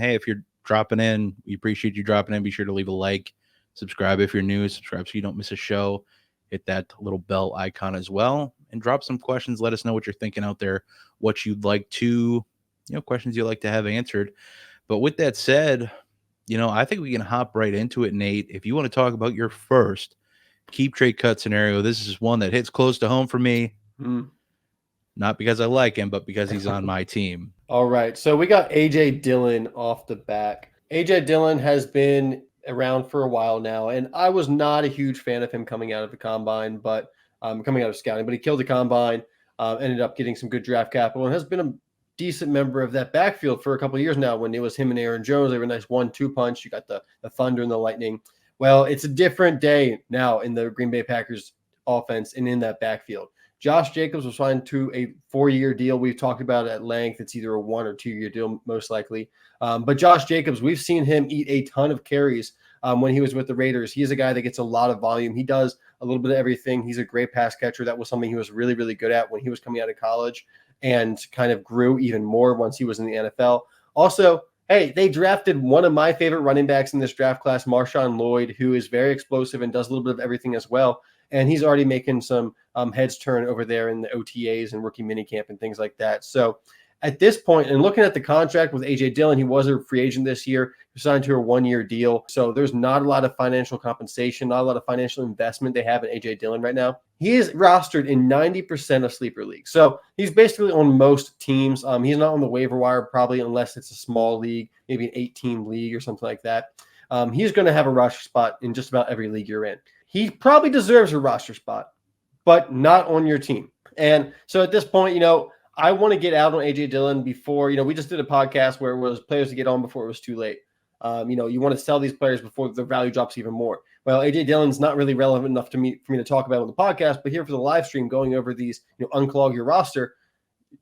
hey, if you're dropping in, we appreciate you dropping in. Be sure to leave a like, subscribe if you're new, subscribe so you don't miss a show. Hit that little bell icon as well, and drop some questions. Let us know what you're thinking out there, what you'd like to, questions you'd like to have answered. But with that said, I think we can hop right into it, Nate. If you want to talk about your first keep trade cut scenario, this is one that hits close to home for me. Not because I like him, but because he's on my team. All right. So we got A.J. Dillon off the back. A.J. Dillon has been around for a while now, and I was not a huge fan of him coming out of the combine, but coming out of scouting, but he killed the combine, ended up getting some good draft capital, and has been a decent member of that backfield for a couple of years now. When it was him and Aaron Jones, they were a nice 1-2 punch. You got the Thunder and the Lightning. Well, it's a different day now in the Green Bay Packers offense and in that backfield. Josh Jacobs was signed to a 4-year deal. We've talked about it at length. It's either a 1 or 2-year deal, most likely. But Josh Jacobs, we've seen him eat a ton of carries when he was with the Raiders. He's a guy that gets a lot of volume. He does a little bit of everything. He's a great pass catcher. That was something he was really, really good at when he was coming out of college, and kind of grew even more once he was in the NFL. Also, hey, they drafted one of my favorite running backs in this draft class, Marshawn Lloyd, who is very explosive and does a little bit of everything as well. And he's already making some heads turn over there in the OTAs and rookie minicamp and things like that. So at this point, and looking at the contract with A.J. Dillon, he was a free agent this year. He signed to a 1-year deal. So there's not a lot of financial compensation, not a lot of financial investment they have in A.J. Dillon right now. He is rostered in 90% of sleeper leagues. So he's basically on most teams. He's not on the waiver wire probably, unless it's a small league, maybe an 8-team league or something like that. He's going to have a roster spot in just about every league you're in. He probably deserves a roster spot, but not on your team. And so at this point, I want to get out on A.J. Dillon before, we just did a podcast where it was players to get on before it was too late. You want to sell these players before the value drops even more. Well, A.J. Dillon's not really relevant enough for me to talk about on the podcast, but here for the live stream, going over these, unclog your roster,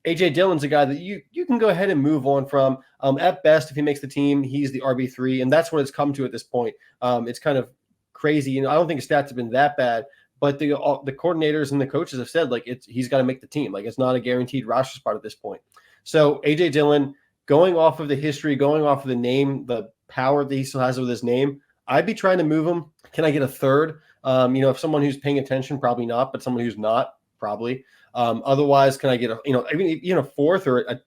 A.J. Dillon's a guy that you can go ahead and move on from. At best, if he makes the team, he's the RB3, and that's what it's come to at this point. It's kind of crazy. I don't think his stats have been that bad, but the coordinators and the coaches have said he's got to make the team. It's not a guaranteed roster spot at this point. So A.J. Dillon, going off of the history, going off of the name, the power that he still has with his name, I'd be trying to move him. Can I get a third? If someone who's paying attention, probably not, but someone who's not, probably. Otherwise, can I get even a fourth or a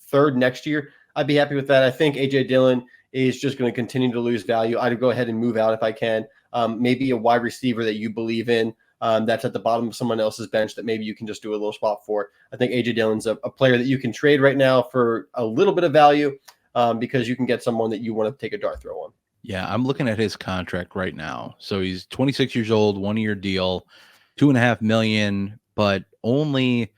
third next year? I'd be happy with that. I think A.J. Dillon is just going to continue to lose value. I'd go ahead and move out if I can. Maybe a wide receiver that you believe in that's at the bottom of someone else's bench that maybe you can just do a little spot for. I think A.J. Dillon's a player that you can trade right now for a little bit of value because you can get someone that you want to take a dart throw on. Yeah, I'm looking at his contract right now. So he's 26 years old, 1-year deal, $2.5 million, but only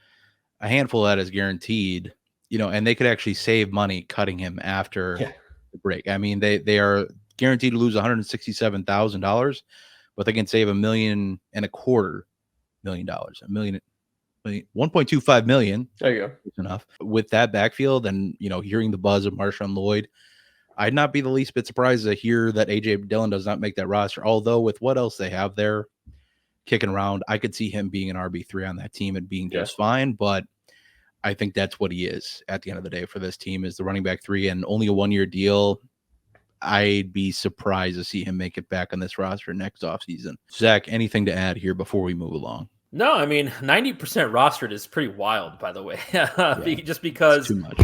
a handful of that is guaranteed, and they could actually save money cutting him after the break. I mean, they are guaranteed to lose $167,000, but they can save $1.25 million, $1.25 million. There you go. It's enough with that backfield. And, hearing the buzz of Marshawn Lloyd, I'd not be the least bit surprised to hear that A.J. Dillon does not make that roster. Although with what else they have there kicking around, I could see him being an RB3 on that team and being just fine. But I think that's what he is at the end of the day for this team, is the running back 3 and only a 1-year deal. I'd be surprised to see him make it back on this roster next offseason. Zach, anything to add here before we move along? No, I mean, 90% rostered is pretty wild, by the way. Just because, too much.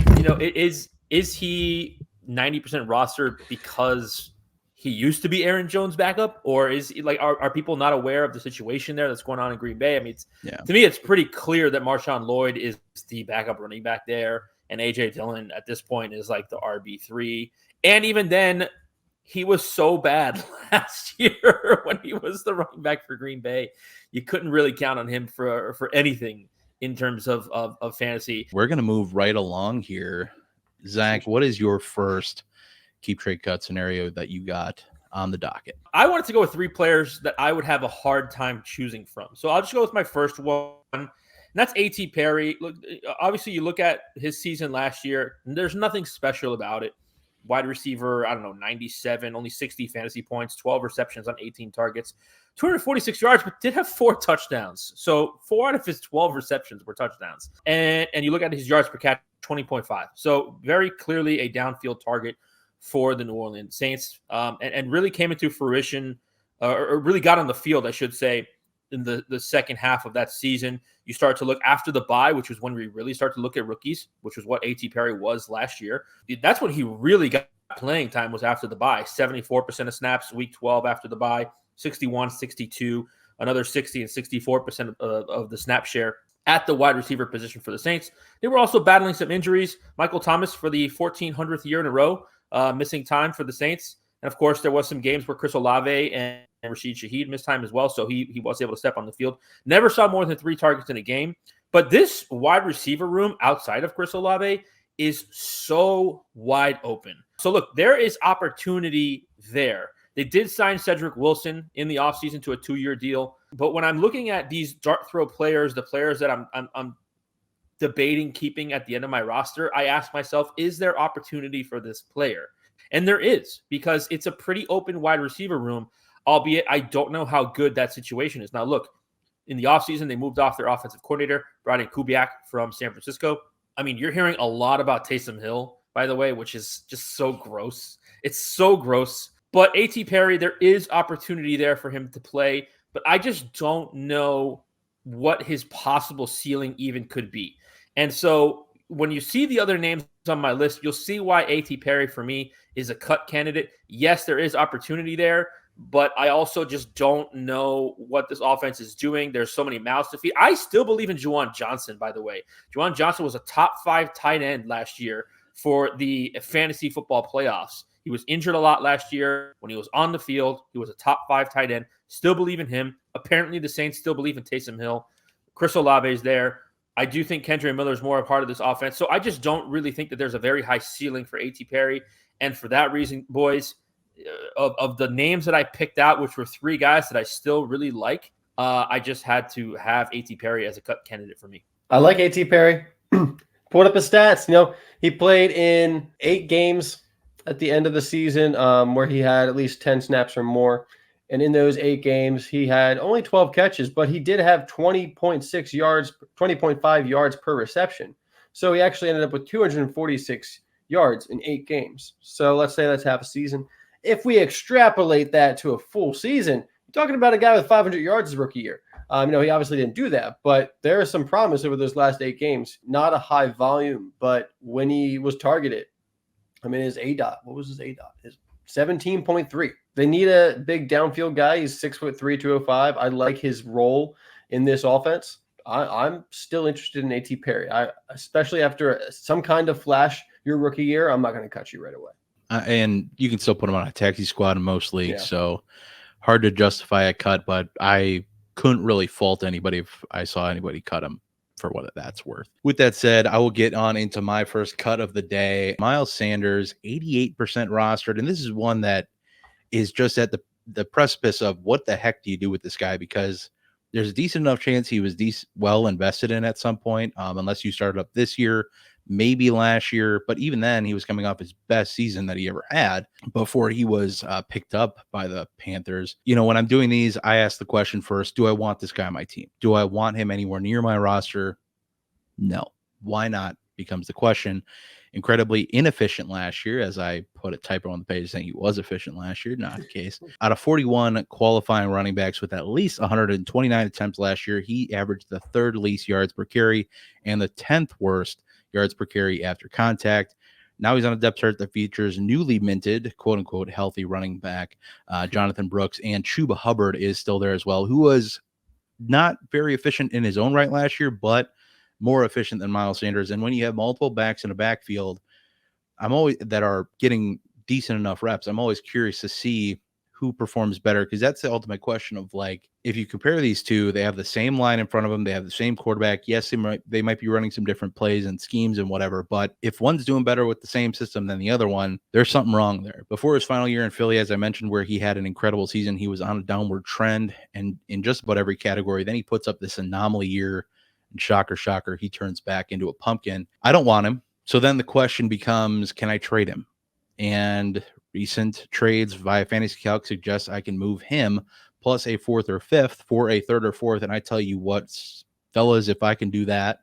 Is he 90% rostered because he used to be Aaron Jones' backup, or is are people not aware of the situation there that's going on in Green Bay? I mean, to me, it's pretty clear that Marshawn Lloyd is the backup running back there, and A.J. Dillon at this point is like the RB3. And even then, he was so bad last year when he was the running back for Green Bay. You couldn't really count on him for anything in terms of fantasy. We're going to move right along here. Zach, what is your first keep trade cut scenario that you got on the docket? I wanted to go with 3 players that I would have a hard time choosing from. So I'll just go with my first one, and that's A.T. Perry. Look, obviously, you look at his season last year, and there's nothing special about it. Wide receiver, 97, only 60 fantasy points, 12 receptions on 18 targets, 246 yards, but did have 4 touchdowns. So 4 out of his 12 receptions were touchdowns. And you look at his yards per catch, 20.5. So very clearly a downfield target for the New Orleans Saints, and really came into fruition, or really got on the field, I should say, in the second half of that season. You start to look after the bye, which was when we really start to look at rookies, which was what A.T. Perry was last year. That's when he really got playing time, was after the bye. 74% of snaps week 12 after the bye, 61, 62, another 60 and 64% of the snap share at the wide receiver position for the Saints. They were also battling some injuries. Michael Thomas, for the 1400th year in a row, missing time for the Saints. And of course, there was some games where Chris Olave and Rashid Shaheed missed time as well, so he was able to step on the field. Never saw more than 3 targets in a game. But this wide receiver room outside of Chris Olave is so wide open. So look, there is opportunity there. They did sign Cedric Wilson in the offseason to a 2-year deal. But when I'm looking at these dart throw players, the players that I'm debating keeping at the end of my roster, I ask myself, is there opportunity for this player? And there is, because it's a pretty open wide receiver room, albeit I don't know how good that situation is. Now, look, in the offseason, they moved off their offensive coordinator, brought in Kubiak from San Francisco. I mean, you're hearing a lot about Taysom Hill, by the way, which is just so gross. It's so gross. But A.T. Perry, there is opportunity there for him to play, but I just don't know what his possible ceiling even could be. And so when you see the other names on my list, you'll see why A.T. Perry, for me, is a cut candidate. Yes, there is opportunity there, but I also just don't know what this offense is doing. There's so many mouths to feed. I still believe in Juwan Johnson, by the way. Juwan Johnson was a top 5 tight end last year for the fantasy football playoffs. He was injured a lot last year. When he was on the field, he was a top 5 tight end. Still believe in him. Apparently, the Saints still believe in Taysom Hill. Chris Olave is there. I do think Kendre Miller is more a part of this offense. So I just don't really think that there's a very high ceiling for A.T. Perry. And for that reason, boys, of the names that I picked out, which were 3 guys that I still really like, I just had to have A.T. Perry as a cut candidate for me. I like A.T. Perry. Pulled up his stats. You know, he played in 8 games at the end of the season, where he had at least 10 snaps or more. And in those 8 games, he had only 12 catches, but he did have 20.6 yards, 20.5 yards per reception. So he actually ended up with 246 yards in 8 games. So let's say that's half a season. If we extrapolate that to a full season, you're talking about a guy with 500 yards his rookie year. You know, he obviously didn't do that, but there is some promise over those last 8 games. Not a high volume, but when he was targeted, I mean, his ADOT, what was his ADOT? His 17.3. They need a big downfield guy. He's 6'3", 205. I like his role in this offense. I'm still interested in A.T. Perry. Especially after some kind of flash your rookie year, I'm not going to cut you right away. And you can still put him on a taxi squad in most leagues, so hard to justify a cut, but I couldn't really fault anybody if I saw anybody cut him for what that's worth. With that said, I will get on into my first cut of the day. Miles Sanders, 88% rostered, and this is one that is just at the precipice of what the heck do you do with this guy, because there's a decent enough chance he was well invested in at some point, unless you started up this year, maybe last year, but even then he was coming off his best season that he ever had before he was picked up by the Panthers. You know, when I'm doing these, I ask the question first, do I want this guy on my team? Do I want him anywhere near my roster? No. Why not becomes the question. Incredibly inefficient last year, as I put a typo on the page saying he was efficient last year. Not the case. Out of 41 qualifying running backs with at least 129 attempts last year, he averaged the 3rd least yards per carry and the 10th worst yards per carry after contact. Now he's on a depth chart that features newly minted, quote unquote, healthy running back Jonathan Brooks, and Chuba Hubbard is still there as well, who was not very efficient in his own right last year, but more efficient than Miles Sanders. And when you have multiple backs in a backfield, that are getting decent enough reps, I'm always curious to see who performs better, because that's the ultimate question of, like, if you compare these two, they have the same line in front of them, they have the same quarterback. Yes, they might be running some different plays and schemes and whatever, but if one's doing better with the same system than the other one, there's something wrong there. Before his final year in Philly, as I mentioned, where he had an incredible season, he was on a downward trend and in just about every category. Then he puts up this anomaly year, and shocker, he turns back into a pumpkin. I don't want him. So then the question becomes, can I trade him? And recent trades via Fantasy Calc suggest I can move him plus a 4th or 5th for a 3rd or 4th. And I tell you what, fellas, if I can do that,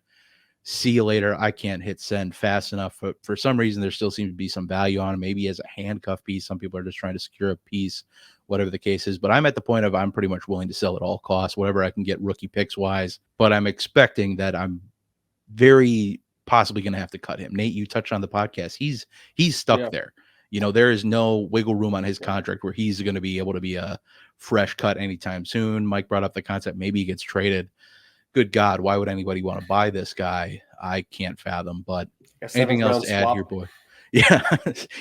see you later. I can't hit send fast enough. But for some reason, there still seems to be some value on him. Maybe as a handcuff piece. Some people are just trying to secure a piece, whatever the case is. But I'm at the point of I'm pretty much willing to sell at all costs, whatever I can get rookie picks wise. But I'm expecting that I'm very possibly going to have to cut him. Nate, you touched on the podcast. He's stuck there. You know, there is no wiggle room on his contract where he's going to be able to be a fresh cut anytime soon. Mike brought up the concept. Maybe he gets traded. Good God, why would anybody want to buy this guy? I can't fathom. But anything else to add here, boy? Yeah,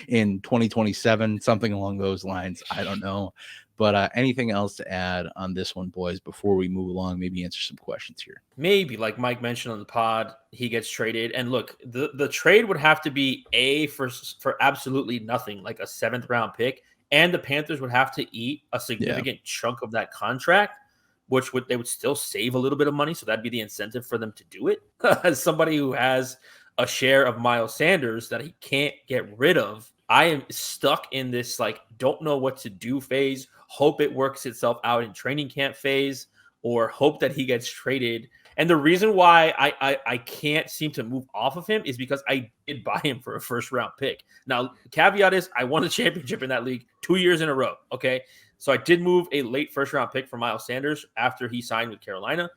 in 2027, something along those lines. I don't know. But anything else to add on this one, boys, before we move along, maybe answer some questions here? Maybe, like Mike mentioned on the pod, he gets traded. And look, the trade would have to be for absolutely nothing, like a 7th round pick. And the Panthers would have to eat a significant chunk of that contract, which they would still save a little bit of money. So that'd be the incentive for them to do it. As somebody who has a share of Miles Sanders that he can't get rid of, I am stuck in this, like, don't know what to do phase, hope it works itself out in training camp phase, or hope that he gets traded. And the reason why I can't seem to move off of him is because I did buy him for a 1st round pick. Now, the caveat is I won a championship in that league 2 years in a row. Okay. So I did move a late 1st round pick for Miles Sanders after he signed with Carolina,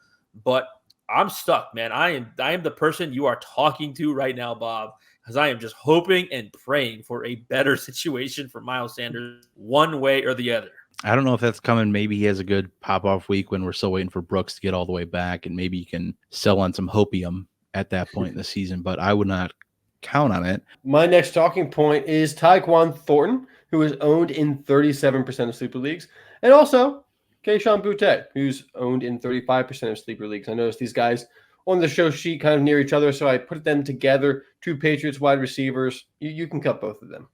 but I'm stuck, man. I am the person you are talking to right now, Bob, because I am just hoping and praying for a better situation for Miles Sanders one way or the other. I don't know if that's coming. Maybe he has a good pop-off week when we're still waiting for Brooks to get all the way back, and maybe you can sell on some hopium at that point in the season, but I would not count on it. My next talking point is Tyquon Thornton, who is owned in 37% of sleeper leagues, and also Kayshon Boutte, who's owned in 35% of sleeper leagues. I noticed these guys on the show sheet kind of near each other, so I put them together. 2 Patriots wide receivers. You can cut both of them.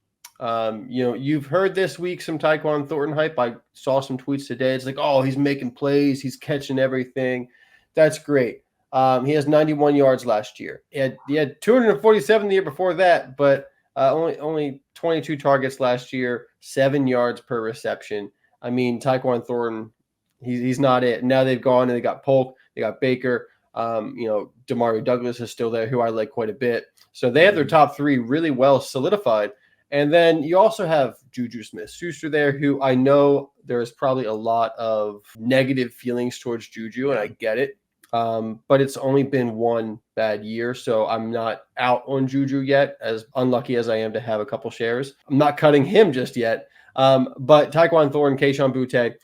You've heard this week some Tyquon Thornton hype. I saw some tweets today. It's like, oh, he's making plays. He's catching everything. That's great. He has 91 yards last year. He had 247 the year before that, but only 22 targets last year, 7 yards per reception. I mean, Tyquon Thornton, he's not it. Now they've gone and they got Polk, they got Baker. Demario Douglas is still there, who I like quite a bit. So they have their top 3 really well solidified. And then you also have Juju Smith-Schuster there, who I know there is probably a lot of negative feelings towards Juju, and I get it. But it's only been 1 bad year, so I'm not out on Juju yet, as unlucky as I am to have a couple shares. I'm not cutting him just yet. But Tyquon Thornton, Kayshon Boutte,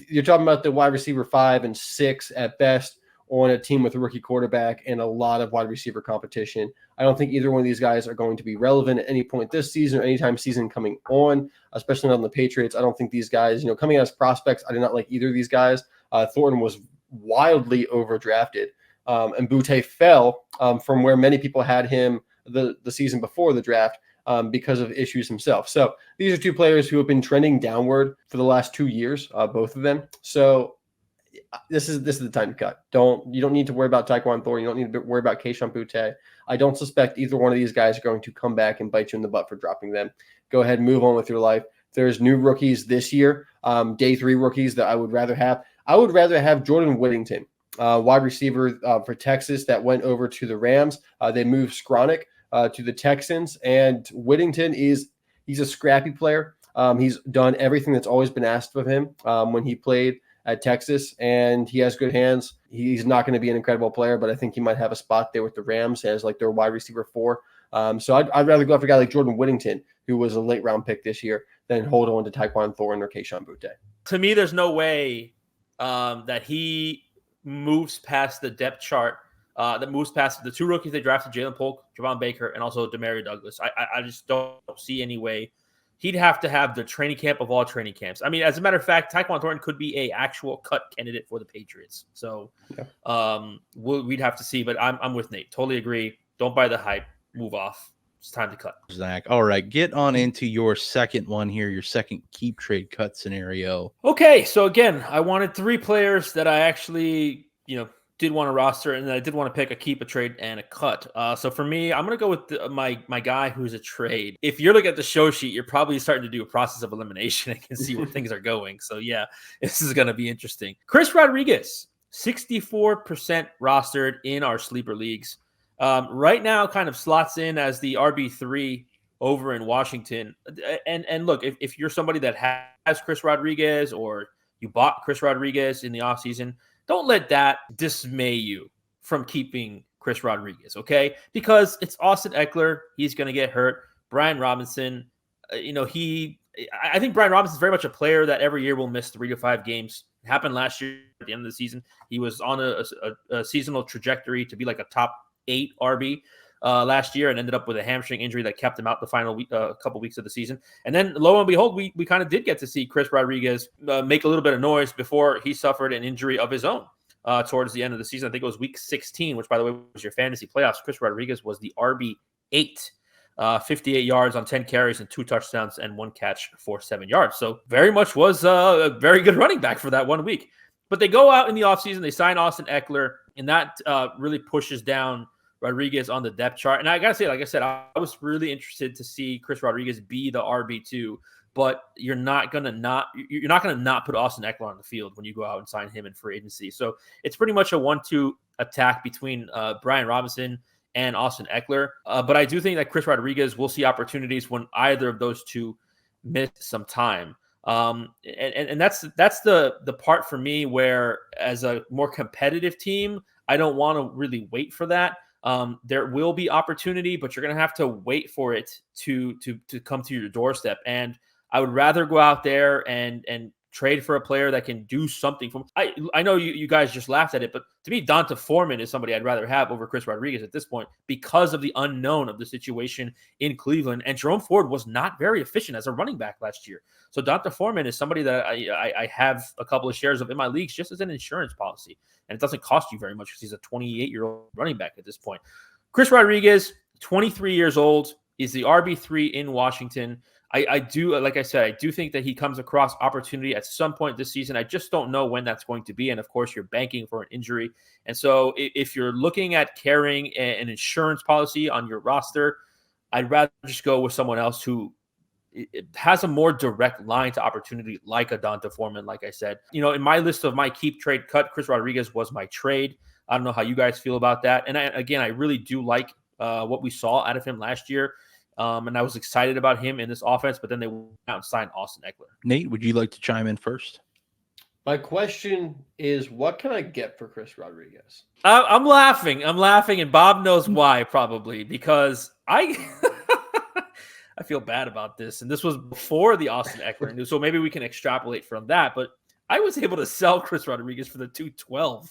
you're talking about the wide receiver 5 and 6 at best on a team with a rookie quarterback and a lot of wide receiver competition. I don't think either one of these guys are going to be relevant at any point this season or anytime season coming on, especially not on the Patriots. I don't think these guys, coming out as prospects, I did not like either of these guys. Thornton was wildly overdrafted, and Boutte fell from where many people had him the season before the draft because of issues himself. So these are 2 players who have been trending downward for the last 2 years, both of them. So this is the time to cut. You don't need to worry about Tyquon Thornton. You don't need to worry about Kayshon Boutte. I don't suspect either one of these guys are going to come back and bite you in the butt for dropping them. Go ahead and move on with your life. There's new rookies this year, day 3 rookies that I would rather have. I would rather have Jordan Whittington, wide receiver for Texas that went over to the Rams. They moved Skronik to the Texans, and Whittington he's a scrappy player. He's done everything that's always been asked of him when he played at Texas, and he has good hands. He's not going to be an incredible player, but I think he might have a spot there with the Rams as like their wide receiver 4. So I'd rather go after a guy like Jordan Whittington, who was a late round pick this year, than hold on to Tyquon Thornton or Kayshon Boutte. To me, there's no way that he moves past the depth chart, that moves past the 2 rookies they drafted, Jalen Polk, Javon Baker, and also Demario Douglas. I just don't see any way. He'd have to have the training camp of all training camps. I mean, as a matter of fact, Tyquon Thornton could be a actual cut candidate for the Patriots. So we'd have to see, but I'm with Nate. Totally agree. Don't buy the hype. Move off. It's time to cut. Zach. All right. Get on into your second one here, your second keep trade cut scenario. Okay. So again, I wanted 3 players that I actually, did want to roster, and I did want to pick a keep, a trade, and a cut. So for me, I'm going to go with my guy who's a trade. If you're looking at the show sheet, you're probably starting to do a process of elimination and can see where things are going. So yeah, this is going to be interesting. Chris Rodriguez, 64% rostered in our sleeper leagues. right now kind of slots in as the RB3 over in Washington. And look, if you're somebody that has Chris Rodriguez or you bought Chris Rodriguez in the offseason, don't let that dismay you from keeping Chris Rodriguez, okay? Because it's Austin Eckler. He's going to get hurt. Brian Robinson, I think Brian Robinson is very much a player that every year will miss 3 to 5 games. It happened last year at the end of the season. He was on a seasonal trajectory to be like a top 8 RB last year and ended up with a hamstring injury that kept him out the final couple weeks of the season. And then lo and behold, we kind of did get to see Chris Rodriguez make a little bit of noise before he suffered an injury of his own towards the end of the season. I think it was week 16, which by the way was your fantasy playoffs. Chris Rodriguez was the RB8. 58 yards on 10 carries and 2 touchdowns and 1 catch for 7 yards. So very much was a very good running back for that 1 week. But they go out in the offseason, they sign Austin Eckler, and that really pushes down Rodriguez on the depth chart. And I got to say, like I said, I was really interested to see Chris Rodriguez be the RB2, but you're not going to not put Austin Eckler on the field when you go out and sign him in free agency. So it's pretty much a 1-2 attack between Brian Robinson and Austin Eckler. But I do think that Chris Rodriguez will see opportunities when either of those two miss some time. And that's the part for me where, as a more competitive team, I don't want to really wait for that. There will be opportunity, but you're going to have to wait for it to come to your doorstep. And I would rather go out there and trade for a player that can do something. I know you guys just laughed at it, but to me, Donta Foreman is somebody I'd rather have over Chris Rodriguez at this point because of the unknown of the situation in Cleveland. And Jerome Ford was not very efficient as a running back last year. So Donta Foreman is somebody that I have a couple of shares of in my leagues just as an insurance policy. And it doesn't cost you very much because he's a 28-year-old running back at this point. Chris Rodriguez, 23 years old, is the RB3 in Washington. I do, like I said, I do think that he comes across opportunity at some point this season. I just don't know when that's going to be. And of course, you're banking for an injury. And so if you're looking at carrying an insurance policy on your roster, I'd rather just go with someone else who has a more direct line to opportunity, like a Donta Foreman, like I said. In my list of my keep, trade, cut, Chris Rodriguez was my trade. I don't know how you guys feel about that. And I really do like what we saw out of him last year. And I was excited about him in this offense, but then they went out and signed Austin Eckler. Nate, would you like to chime in first? My question is, what can I get for Chris Rodriguez? I'm laughing, and Bob knows why, probably, because I feel bad about this. And this was before the Austin Eckler news, so maybe we can extrapolate from that. But I was able to sell Chris Rodriguez for the $212.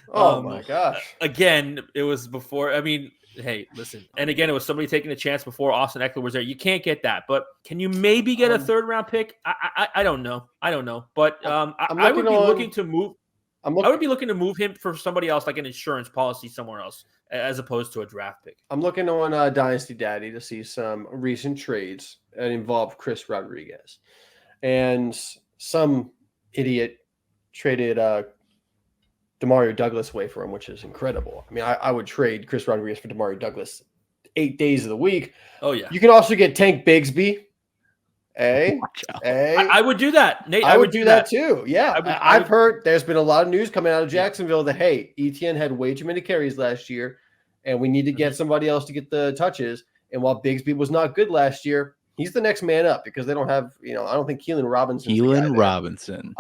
Oh, my gosh. Again, it was before. I mean, hey, listen. And again, it was somebody taking a chance before Austin Eckler was there. You can't get that. But can you maybe get a 3rd-round pick? I don't know. But I would be looking to move. I would be looking to move him for somebody else, like an insurance policy somewhere else, as opposed to a draft pick. I'm looking on Dynasty Daddy to see some recent trades that involve Chris Rodriguez. And some idiot traded Demario Douglas away for him, which is incredible. I mean, I would trade Chris Rodriguez for Demario Douglas 8 days of the week. Oh, yeah. You can also get Tank Bigsby. I would do that, Nate. I would do that too. Yeah. I've heard there's been a lot of news coming out of Jacksonville that, hey, Etienne had way too many carries last year, and we need to get somebody else to get the touches. And while Bigsby was not good last year, he's the next man up because they don't have, I don't think Keelan Robinson.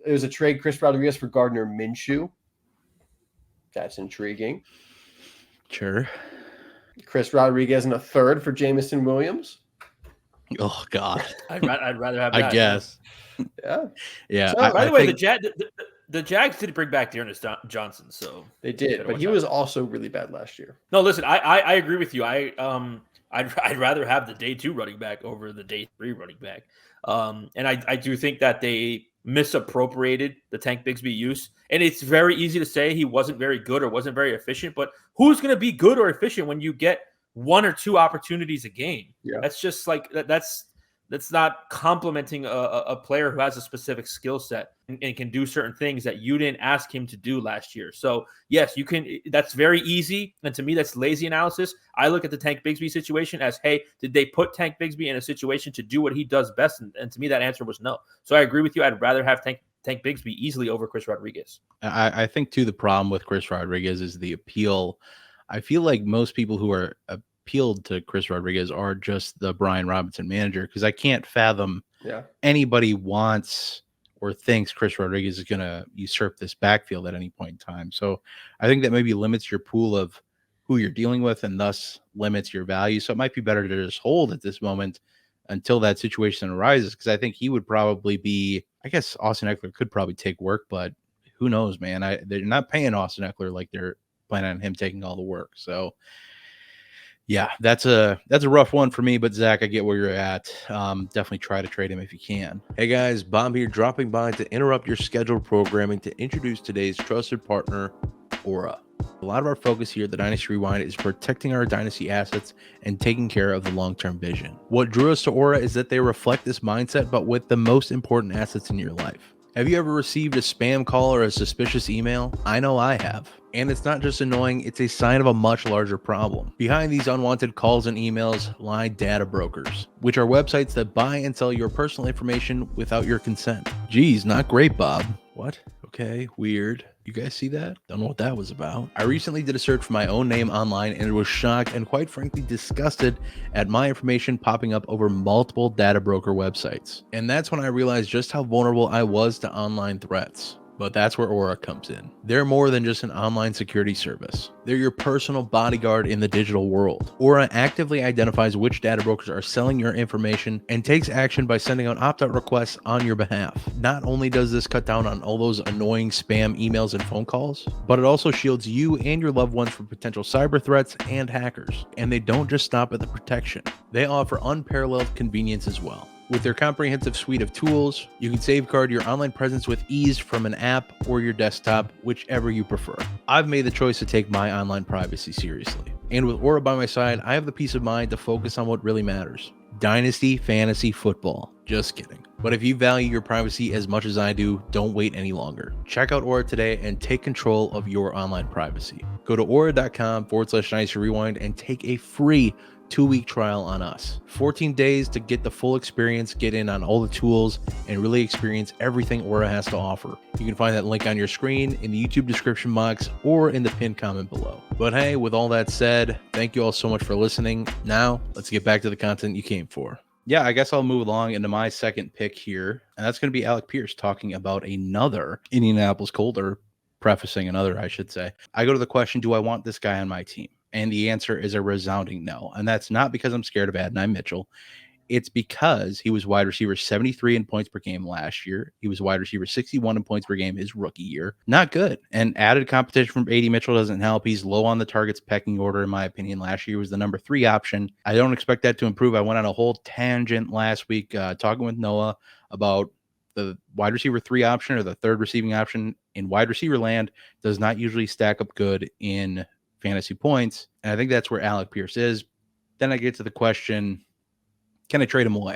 There's a trade, Chris Rodriguez for Gardner Minshew. That's intriguing. Sure. Chris Rodriguez in a 3rd for Jamison Williams. Oh, God. I'd rather have that. I guess. Yeah. So, by the way, the Jags did bring back Kadarius Johnson, so they did, but he was also really bad last year. No, listen, I agree with you. I'd rather have the day 2 running back over the day 3 running back. And I do think that they misappropriated the Tank Bigsby use. And it's very easy to say he wasn't very good or wasn't very efficient, but who's going to be good or efficient when you get 1 or 2 opportunities a game? Yeah. That's just like that's not complimenting a player who has a specific skill set and can do certain things that you didn't ask him to do last year. So yes, you can. That's very easy, and to me, that's lazy analysis. I look at the Tank Bigsby situation as, hey, did they put Tank Bigsby in a situation to do what he does best? And to me, that answer was no. So I agree with you. I'd rather have Tank Bigsby easily over Chris Rodriguez. I think too the problem with Chris Rodriguez is the appeal I feel like most people who are appealed to Chris Rodriguez are just the Brian Robinson manager, because I can't fathom anybody wants or thinks Chris Rodriguez is going to usurp this backfield at any point in time. So I think that maybe limits your pool of who you're dealing with and thus limits your value. So it might be better to just hold at this moment until that situation arises, because I think he would probably be, I guess Austin Eckler could probably take work, but who knows, man? They're not paying Austin Eckler like they're planning on him taking all the work. So yeah, that's a rough one for me, but Zach, I get where you're at. Definitely try to trade him if you can. Hey guys, Bob here, dropping by to interrupt your scheduled programming to introduce today's trusted partner, Aura. A lot of our focus here at the Dynasty Rewind is protecting our Dynasty assets and taking care of the long-term vision. What drew us to Aura is that they reflect this mindset, but with the most important assets in your life. Have you ever received a spam call or a suspicious email? I know I have. And it's not just annoying, it's a sign of a much larger problem. Behind these unwanted calls and emails lie data brokers, which are websites that buy and sell your personal information without your consent. Geez, not great, Bob. What? Okay, weird. You guys see that? Don't know what that was about. I recently did a search for my own name online and was shocked and quite frankly disgusted at my information popping up over multiple data broker websites. And that's when I realized just how vulnerable I was to online threats. But that's where Aura comes in. They're more than just an online security service. They're your personal bodyguard in the digital world. Aura actively identifies which data brokers are selling your information and takes action by sending out opt-out requests on your behalf. Not only does this cut down on all those annoying spam emails and phone calls, but it also shields you and your loved ones from potential cyber threats and hackers. And they don't just stop at the protection. They offer unparalleled convenience as well. With their comprehensive suite of tools, you can safeguard your online presence with ease from an app or your desktop, whichever you prefer. I've made the choice to take my online privacy seriously. And with Aura by my side, I have the peace of mind to focus on what really matters. Dynasty Fantasy Football. Just kidding. But if you value your privacy as much as I do, don't wait any longer. Check out Aura today and take control of your online privacy. Go to aura.com/Dynasty Rewind and take a free 2-week trial on us. 14 days to get the full experience, get in on all the tools, and really experience everything Aura has to offer. You can find that link on your screen, in the YouTube description box, or in the pinned comment below. But hey, with all that said, thank you all so much for listening. Now, let's get back to the content you came for. Yeah, I guess I'll move along into my second pick here, and that's going to be Alec Pierce talking about another Indianapolis Colt, or prefacing another, I should say. I go to the question, do I want this guy on my team? And the answer is a resounding no. And that's not because I'm scared of Adonai Mitchell. It's because he was wide receiver 73 in points per game last year. He was wide receiver 61 in points per game his rookie year. Not good. And added competition from AD Mitchell doesn't help. He's low on the targets pecking order, in my opinion. Last year was the number 3 option. I don't expect that to improve. I went on a whole tangent last week talking with Noah about the wide receiver 3 option, or the third receiving option in wide receiver land, does not usually stack up good in fantasy points. And I think that's where Alec Pierce is. Then I get to the question, can I trade him away?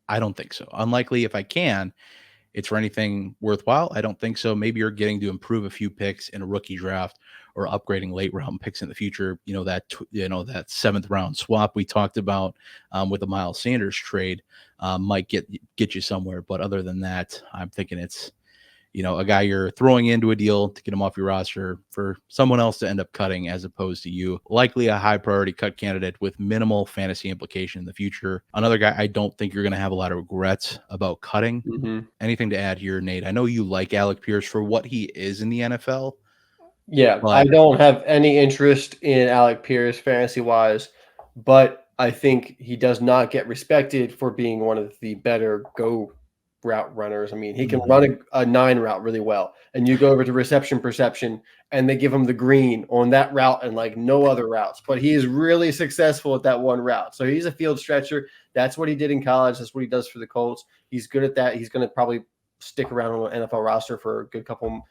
I don't think so. Unlikely. If I can, it's for anything worthwhile. I don't think so. Maybe you're getting to improve a few picks in a rookie draft, or upgrading late round picks in the future. That 7th round swap we talked about with the Miles Sanders trade might get you somewhere. But other than that, I'm thinking it's a guy you're throwing into a deal to get him off your roster for someone else to end up cutting, as opposed to you. Likely a high priority cut candidate with minimal fantasy implication in the future. Another guy I don't think you're going to have a lot of regrets about cutting. Mm-hmm. Anything to add here, Nate? I know you like Alec Pierce for what he is in the NFL. Yeah, I don't have any interest in Alec Pierce fantasy-wise, but I think he does not get respected for being one of the better go route runners. I mean, he can run a 9 route really well, and you go over to reception perception and they give him the green on that route and like no other routes, but he is really successful at that one route. So he's a field stretcher. That's what he did in college. That's what he does for the Colts. He's good at that. He's going to probably stick around on an NFL roster for a good couple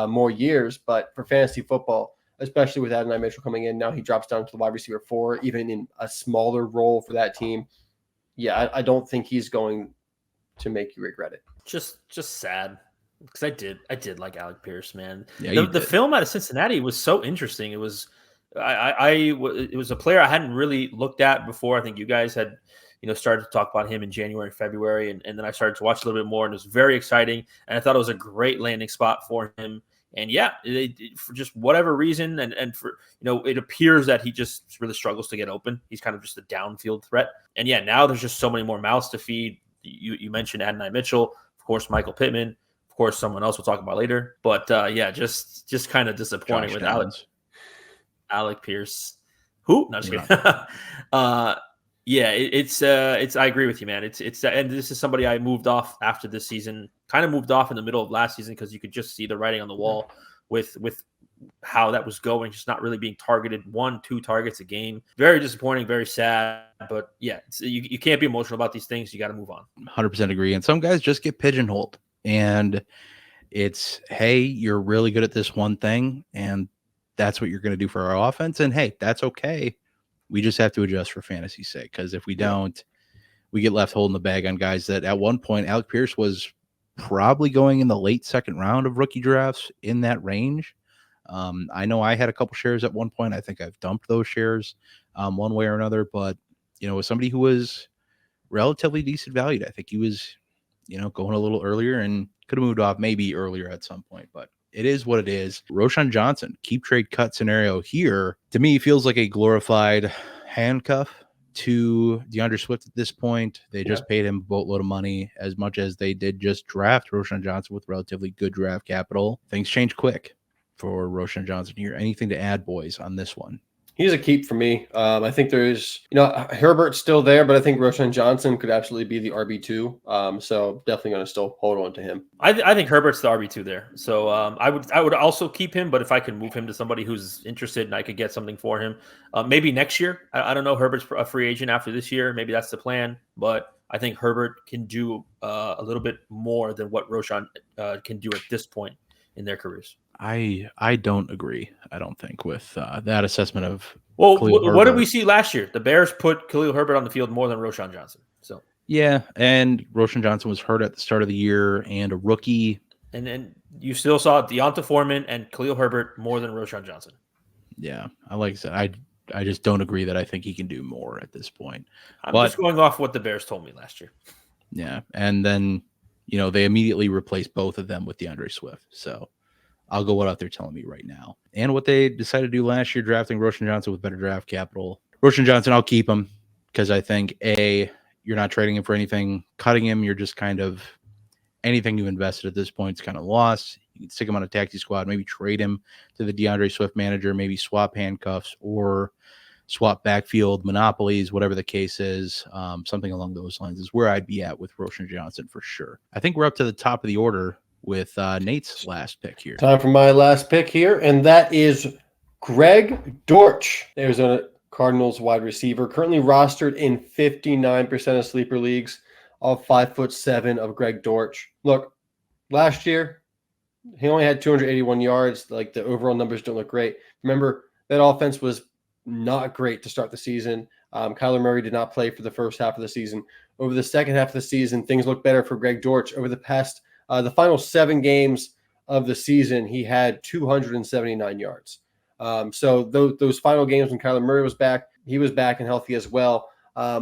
more years, but for fantasy football, especially with Adonai Mitchell coming in, now he drops down to the wide receiver 4, even in a smaller role for that team. Yeah, I don't think he's going to make you regret it. Just sad, because I did like Alec Pierce, man. Yeah, the film out of Cincinnati was so interesting. It was it was a player I hadn't really looked at before. I think you guys had started to talk about him in January and February, and then I started to watch a little bit more, and it was very exciting. And I thought it was a great landing spot for him And yeah, for just whatever reason, and for, it appears that he just really struggles to get open. He's kind of just a downfield threat. And yeah, now there's just so many more mouths to feed. You mentioned Adonai Mitchell, of course, Michael Pittman, of course, someone else we'll talk about later. But yeah, just kind of disappointing Josh with Downs. Alec Pierce. Who? No, just kidding. Yeah, it's I agree with you, man. It's and this is somebody I moved off after this season. Kind of moved off in the middle of last season because you could just see the writing on the wall with how that was going, just not really being targeted. 1-2 targets a game. Very disappointing, very sad. But yeah, you can't be emotional about these things. You got to move on. 100% agree. And some guys just get pigeonholed, and it's, hey, you're really good at this one thing, and that's what you're going to do for our offense. And hey, that's okay. We just have to adjust for fantasy's sake, because if we don't, we get left holding the bag on guys that at one point, Alec Pierce was probably going in the late second round of rookie drafts, in that range. I know I had a couple shares at one point. I think I've dumped those shares one way or another, but as somebody who was relatively decent valued, I think he was, going a little earlier and could have moved off maybe earlier at some point, but it is what it is. Roschon Johnson, keep trade cut scenario here, to me, feels like a glorified handcuff to DeAndre Swift at this point. They just paid him a boatload of money, as much as they did just draft Roschon Johnson with relatively good draft capital. Things change quick for Roschon Johnson here. Anything to add, boys, on this one? He's a keep for me. I think there's, Herbert's still there, but I think Roschon Johnson could absolutely be the RB2. So definitely going to still hold on to him. I think Herbert's the RB2 there. So I would also keep him, but if I could move him to somebody who's interested and I could get something for him, maybe next year. I don't know. Herbert's a free agent after this year. Maybe that's the plan, but I think Herbert can do a little bit more than what Roschon can do at this point in their careers. I don't agree. I don't think with that assessment of what did we see last year? The Bears put Khalil Herbert on the field more than Roschon Johnson. So yeah, and Roschon Johnson was hurt at the start of the year and a rookie. And then you still saw Deonta Foreman and Khalil Herbert more than Roschon Johnson. Yeah, like I said, I just don't agree that I think he can do more at this point. I'm just going off what the Bears told me last year. Yeah, and then they immediately replaced both of them with DeAndre Swift. So I'll go what out they're telling me right now. And what they decided to do last year, drafting Roschon Johnson with better draft capital. Roschon Johnson, I'll keep him because I think, A, you're not trading him for anything. Cutting him, you're just kind of, anything you invested at this point is kind of lost. You can stick him on a taxi squad, maybe trade him to the DeAndre Swift manager, maybe swap handcuffs or swap backfield monopolies, whatever the case is. Something along those lines is where I'd be at with Roschon Johnson for sure. I think we're up to the top of the order with Nate's last pick here. Time for my last pick here, and that is Greg Dortch, Arizona Cardinals wide receiver, currently rostered in 59% of sleeper leagues, all 5'7" of Greg Dortch. Look, last year, he only had 281 yards. Like, the overall numbers don't look great. Remember, that offense was not great to start the season. Kyler Murray did not play for the first half of the season. Over the second half of the season, things look better for Greg Dortch. Over the final 7 games of the season, he had 279 yards. So those final games when Kyler Murray was back, he was back and healthy as well.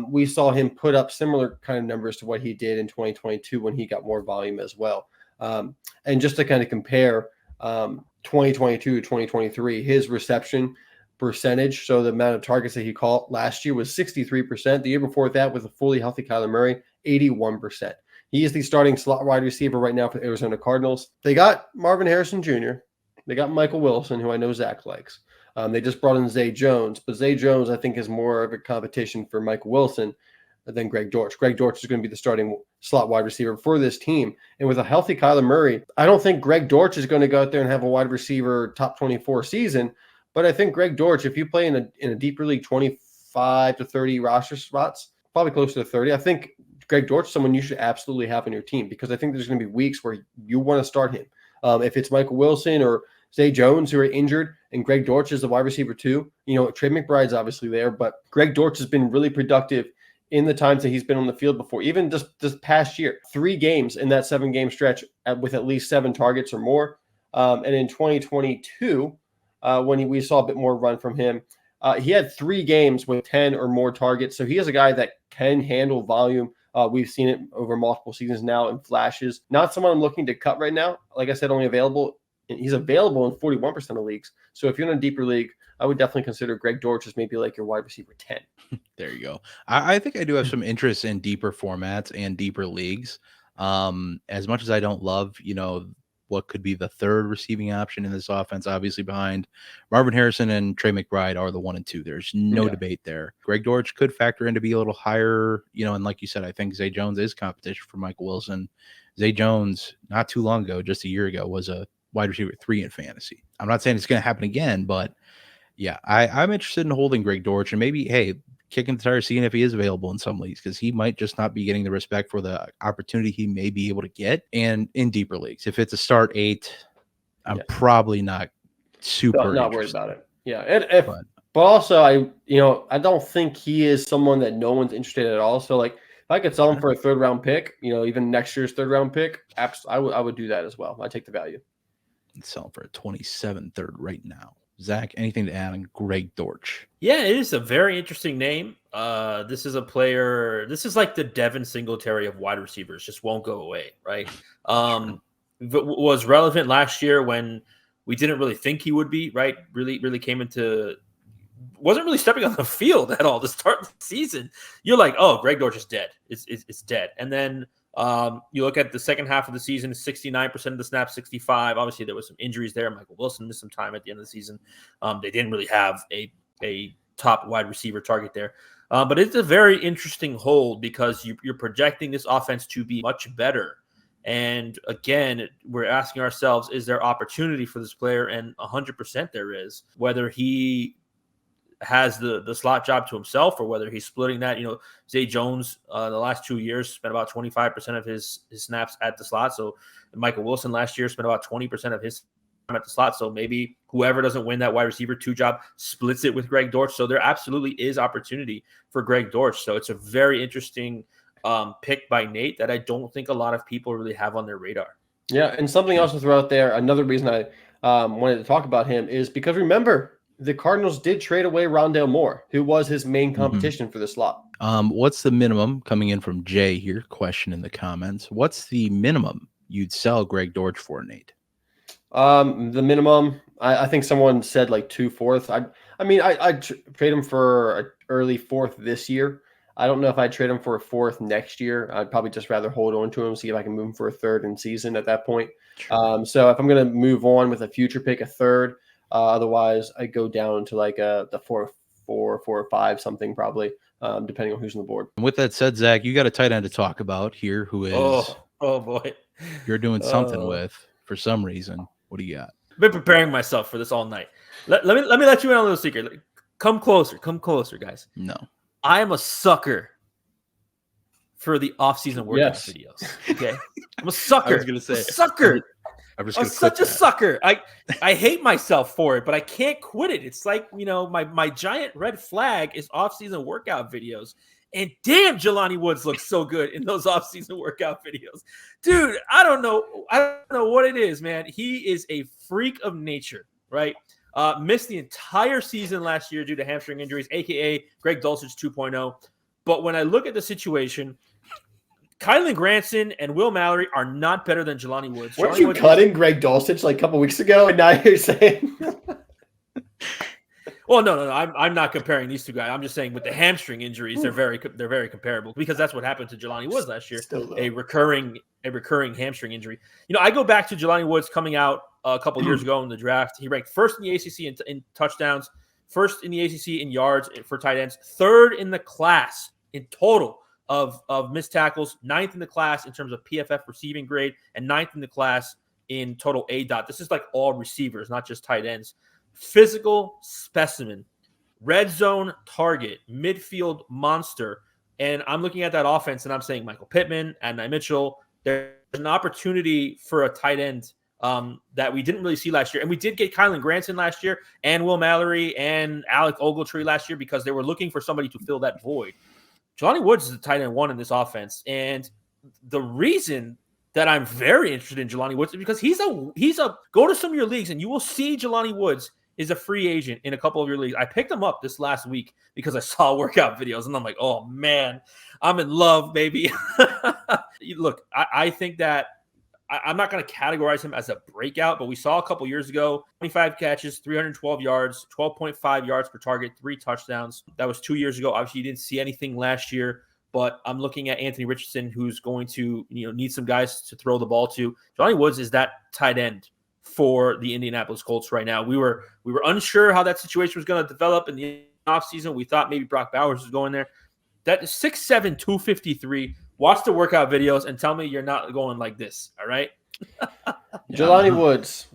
We saw him put up similar kind of numbers to what he did in 2022 when he got more volume as well. And just to kind of compare 2022 to 2023, his reception percentage, so the amount of targets that he caught last year was 63%. The year before that, with a fully healthy Kyler Murray, 81%. He is the starting slot wide receiver right now for the Arizona Cardinals. They got Marvin Harrison Jr. They got Michael Wilson, who I know Zack likes. They just brought in Zay Jones, but Zay Jones, I think, is more of a competition for Michael Wilson than Greg Dortch. Greg Dortch is going to be the starting slot wide receiver for this team. And with a healthy Kyler Murray, I don't think Greg Dortch is going to go out there and have a wide receiver top 24 season, but I think Greg Dortch, if you play in a deeper league 25 to 30 roster spots, probably closer to 30, I think Greg Dortch is someone you should absolutely have on your team, because I think there's going to be weeks where you want to start him. If it's Michael Wilson or Zay Jones who are injured and Greg Dortch is the wide receiver too, Trey McBride's obviously there, but Greg Dortch has been really productive in the times that he's been on the field before. Even just this past year, 3 games in that 7-game stretch with at least 7 targets or more. And in 2022, when we saw a bit more run from him, he had 3 games with 10 or more targets. So he is a guy that can handle volume. We've seen it over multiple seasons now in flashes. Not someone I'm looking to cut right now. Like I said, only available he's available in 41% of leagues. So if you're in a deeper league, I would definitely consider Greg Dortch as maybe like your wide receiver 10. There you go. I think I do have some interest in deeper formats and deeper leagues. As much as I don't love, what could be the third receiving option in this offense, obviously behind Marvin Harrison and Trey McBride are the 1 and 2. There's no debate there. Greg Dortch could factor in to be a little higher, and like you said, I think Zay Jones is competition for Michael Wilson. Zay Jones, not too long ago, just a year ago, was a wide receiver 3 in fantasy. I'm not saying it's going to happen again, but yeah, I'm interested in holding Greg Dortch and maybe, hey, kicking the tire, seeing if he is available in some leagues, because he might just not be getting the respect for the opportunity he may be able to get. And in deeper leagues, if it's a start 8, I'm probably not super not worried about it. Yeah, but also I don't think he is someone that no one's interested in at all. So like if I could sell him for a 3rd round pick, even next year's 3rd round pick, I would do that as well. I take the value. Sell him for a 27 3rd right now. Zach, anything to add on Greg Dortch? Yeah, it is a very interesting name. This is a player. This is like the Devin Singletary of wide receivers. Just won't go away, right? Was relevant last year when we didn't really think he would be, right? Really came into wasn't really stepping on the field at all to start the season. You're like, oh, Greg Dortch is dead. It's dead. And then you look at the second half of the season, 69% of the snaps, 65. Obviously, there was some injuries there. Michael Wilson missed some time at the end of the season. They didn't really have a top wide receiver target there. But it's a very interesting hold because you're projecting this offense to be much better. And again, we're asking ourselves, is there opportunity for this player? And 100% there is. Whether he has the slot job to himself or whether he's splitting that. Zay Jones the last 2 years spent about 25% of his snaps at the slot. So Michael Wilson last year spent about 20% of his time at the slot. So maybe whoever doesn't win that wide receiver 2 job splits it with Greg Dortch. So there absolutely is opportunity for Greg Dortch. So it's a very interesting pick by Nate that I don't think a lot of people really have on their radar. Yeah, and something else to throw out there, another reason I wanted to talk about him is because remember, the Cardinals did trade away Rondale Moore, who was his main competition for the slot. What's the minimum, coming in from Jay here, question in the comments, what's the minimum you'd sell Greg Dortch for, Nate? The minimum, I think someone said like 2 4th. I'd trade him for an early 4th this year. I don't know if I'd trade him for a 4th next year. I'd probably just rather hold on to him, see if I can move him for a 3rd in season at that point. Sure. So if I'm going to move on with a future pick, a 3rd, otherwise I go down to like the 4 or 5 something probably, depending on who's on the board. And with that said, Zach, you got a tight end to talk about here who is oh boy, you're doing something with for some reason. What do you got? I've been preparing myself for this all night. Let me let you in on a little secret. Come closer, guys. No. I am a sucker for the off-season workout videos. Okay. I'm a sucker. I was gonna say sucker. I'm such a sucker. I hate myself for it, but I can't quit it. It's like, my giant red flag is off-season workout videos. And damn, Jelani Woods looks so good in those off-season workout videos. Dude, I don't know what it is, man. He is a freak of nature, right? Missed the entire season last year due to hamstring injuries, a.k.a. Greg Dulcich 2.0. But when I look at the situation, Kylan Granson and Will Mallory are not better than Jelani Woods. Weren't you cutting Greg Dulcich like a couple weeks ago, and now you're saying... Well, no. I'm not comparing these two guys. I'm just saying with the hamstring injuries, they're very comparable because that's what happened to Jelani Woods last year, a recurring hamstring injury. I go back to Jelani Woods coming out a couple years ago in the draft. He ranked 1st in the ACC in touchdowns, 1st in the ACC in yards for tight ends, 3rd in the class in total of missed tackles, 9th in the class in terms of PFF receiving grade, and 9th in the class in total ADOT. This is like all receivers, not just tight ends. Physical specimen, red zone target, midfield monster. And I'm looking at that offense and I'm saying Michael Pittman, Adonai Mitchell, there's an opportunity for a tight end that we didn't really see last year. And we did get Kylan Granson last year and Will Mallory and Alec Ogletree last year because they were looking for somebody to fill that void. Jelani Woods is the tight end 1 in this offense. And the reason that I'm very interested in Jelani Woods is because he's a go to some of your leagues and you will see Jelani Woods is a free agent in a couple of your leagues. I picked him up this last week because I saw workout videos and I'm like, oh man, I'm in love, baby. Look, I think that I'm not going to categorize him as a breakout, but we saw a couple years ago, 25 catches, 312 yards, 12.5 yards per target, 3 touchdowns. That was 2 years ago. Obviously, you didn't see anything last year, but I'm looking at Anthony Richardson, who's going to need some guys to throw the ball to. Jelani Woods is that tight end for the Indianapolis Colts right now. We were unsure how that situation was going to develop in the offseason. We thought maybe Brock Bowers was going there. That is 6'7", 253. Watch the workout videos and tell me you're not going like this, all right? Jelani Woods.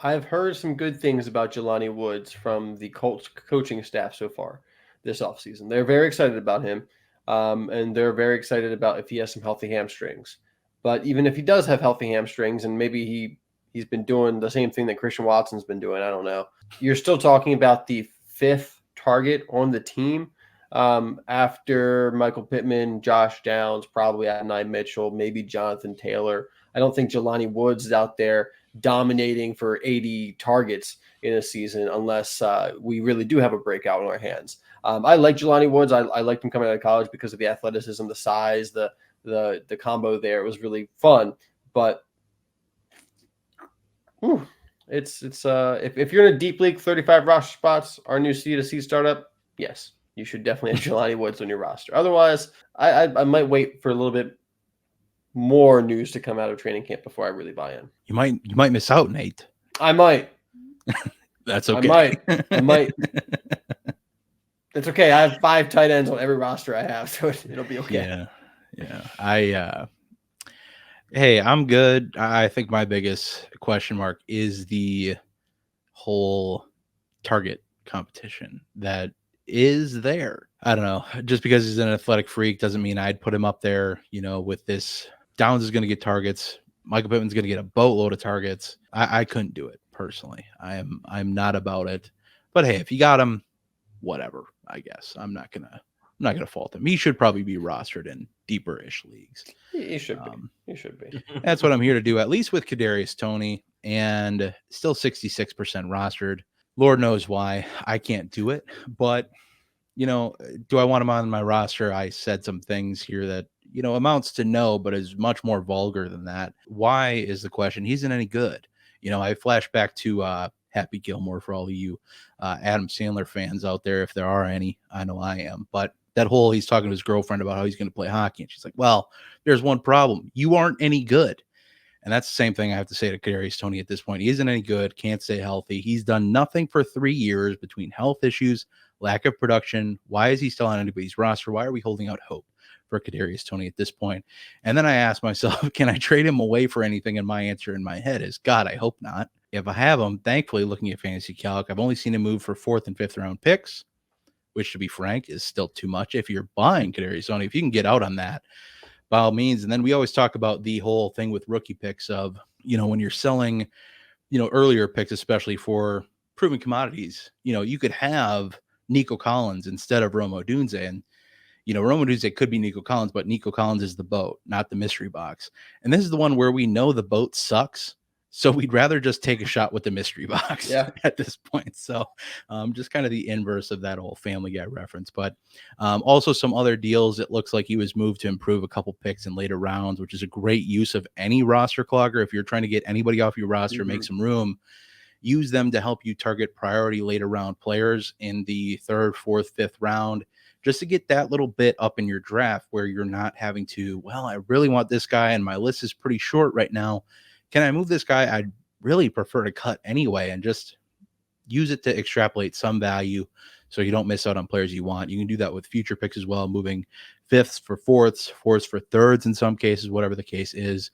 I've heard some good things about Jelani Woods from the Colts coaching staff so far this offseason. They're very excited about him, and they're very excited about if he has some healthy hamstrings. But even if he does have healthy hamstrings, and maybe he's been doing the same thing that Christian Watson's been doing, I don't know. You're still talking about the 5th target on the team after Michael Pittman, Josh Downs, probably Adonai Mitchell, maybe Jonathan Taylor. I don't think Jelani Woods is out there dominating for 80 targets in a season unless we really do have a breakout in our hands. I like Jelani Woods. I liked him coming out of college because of the athleticism, the size, the combo there. It was really fun. But if you're in a deep league, 35 roster spots, our new C2C startup, yes, you should definitely have Jelani Woods on your roster. Otherwise, I might wait for a little bit more news to come out of training camp before I really buy in. You might miss out, Nate. I might. That's okay. I might. It's okay. I have 5 tight ends on every roster I have, so it'll be okay. Yeah. Hey, I'm good. I think my biggest question mark is the whole target competition that is there. I don't know. Just because he's an athletic freak doesn't mean I'd put him up there, with this. Downs is going to get targets. Michael Pittman's going to get a boatload of targets. I couldn't do it personally. I'm not about it. But hey, if you got him, whatever, I guess. I'm not gonna fault him. He should probably be rostered in deeper-ish leagues. He should be. He should be. That's what I'm here to do, at least with Kadarius Toney, and still 66% rostered. Lord knows why I can't do it. But, do I want him on my roster? I said some things here that, amounts to no, but is much more vulgar than that. Why is the question? He isn't any good. I flash back to Happy Gilmore for all of you Adam Sandler fans out there, if there are any. I know I am. But that whole he's talking to his girlfriend about how he's going to play hockey. And she's like, well, there's one problem. You aren't any good. And that's the same thing I have to say to Kadarius Toney at this point. He isn't any good, can't stay healthy. He's done nothing for 3 years between health issues, lack of production. Why is he still on anybody's roster? Why are we holding out hope for Kadarius Toney at this point? And then I ask myself, can I trade him away for anything? And my answer in my head is, God, I hope not. If I have him, thankfully, looking at Fantasy Calc, I've only seen him move for 4th and 5th round picks, which, to be frank, is still too much. If you're buying Kadarius Toney, if you can get out on that, by all means. And then we always talk about the whole thing with rookie picks of, when you're selling, earlier picks, especially for proven commodities, you could have Nico Collins instead of Rome Odunze. And, Rome Odunze could be Nico Collins, but Nico Collins is the boat, not the mystery box. And this is the one where we know the boat sucks. So we'd rather just take a shot with the mystery box at this point. So just kind of the inverse of that whole Family Guy reference. But also some other deals. It looks like he was moved to improve a couple picks in later rounds, which is a great use of any roster clogger. If you're trying to get anybody off your roster, make some room, use them to help you target priority later round players in the 3rd, 4th, 5th round, just to get that little bit up in your draft where you're not having to, well, I really want this guy and my list is pretty short right now. Can I move this guy? I'd really prefer to cut anyway and just use it to extrapolate some value so you don't miss out on players you want. You can do that with future picks as well, moving 5ths for 4ths, 4ths for 3rds in some cases, whatever the case is.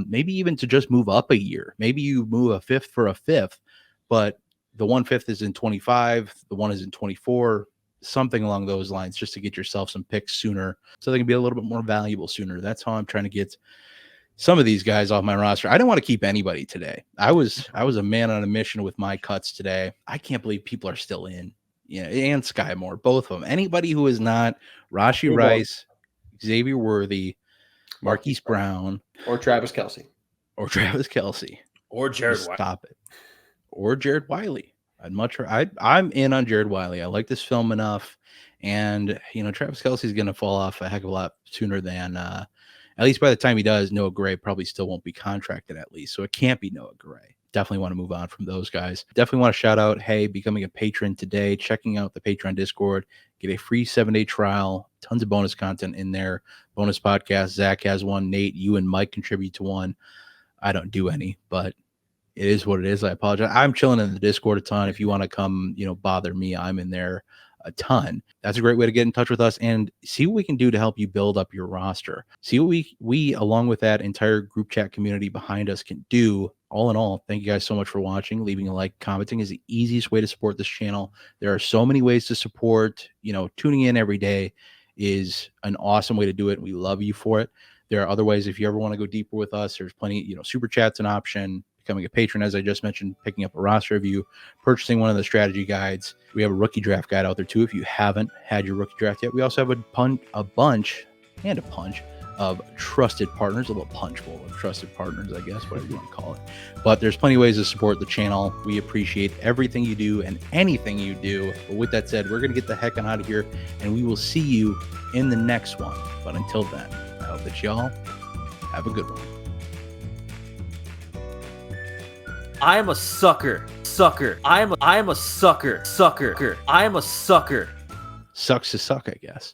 Maybe even to just move up a year. Maybe you move a 5th for a 5th, but the 1/5 is in 25, the one is in 24, something along those lines, just to get yourself some picks sooner so they can be a little bit more valuable sooner. That's how I'm trying to get some of these guys off my roster. I don't want to keep anybody today. I was a man on a mission with my cuts today. I can't believe people are still in. And Sky Moore, both of them. Anybody who is not Rashee Rice, Xavier Worthy, Marquise Brown, or Travis Kelce. Or Jared Wiley. Stop it. Or Jared Wiley. I'm in on Jared Wiley. I like this film enough. And, Travis Kelce is going to fall off a heck of a lot sooner than At least by the time he does, Noah Gray probably still won't be contracted at least. So it can't be Noah Gray. Definitely want to move on from those guys. Definitely want to shout out, hey, becoming a patron today, checking out the Patreon Discord, get a free 7-day trial, tons of bonus content in there, bonus podcasts. Zach has one, Nate, you and Mike contribute to one. I don't do any, but it is what it is. I apologize. I'm chilling in the Discord a ton. If you want to come, bother me, I'm in there a ton. That's a great way to get in touch with us and see what we can do to help you build up your roster. See what we along with that entire group chat community behind us can do. All in all, thank you guys so much for watching. Leaving a like, commenting is the easiest way to support this channel. There are so many ways to support. Tuning in every day is an awesome way to do it. We love you for it. There are other ways if you ever want to go deeper with us. There's plenty, super chat's an option. Becoming a patron, as I just mentioned, picking up a roster review, purchasing one of the strategy guides. We have a rookie draft guide out there too if you haven't had your rookie draft yet. We also have a bunch of trusted partners, a little punch bowl of trusted partners, I guess, whatever you want to call it. But there's plenty of ways to support the channel. We appreciate everything you do and anything you do. But with that said, we're going to get the heck on out of here, and we will see you in the next one. But until then, I hope that y'all have a good one. I am a sucker. I am a sucker. I am a sucker. Sucks to suck, I guess.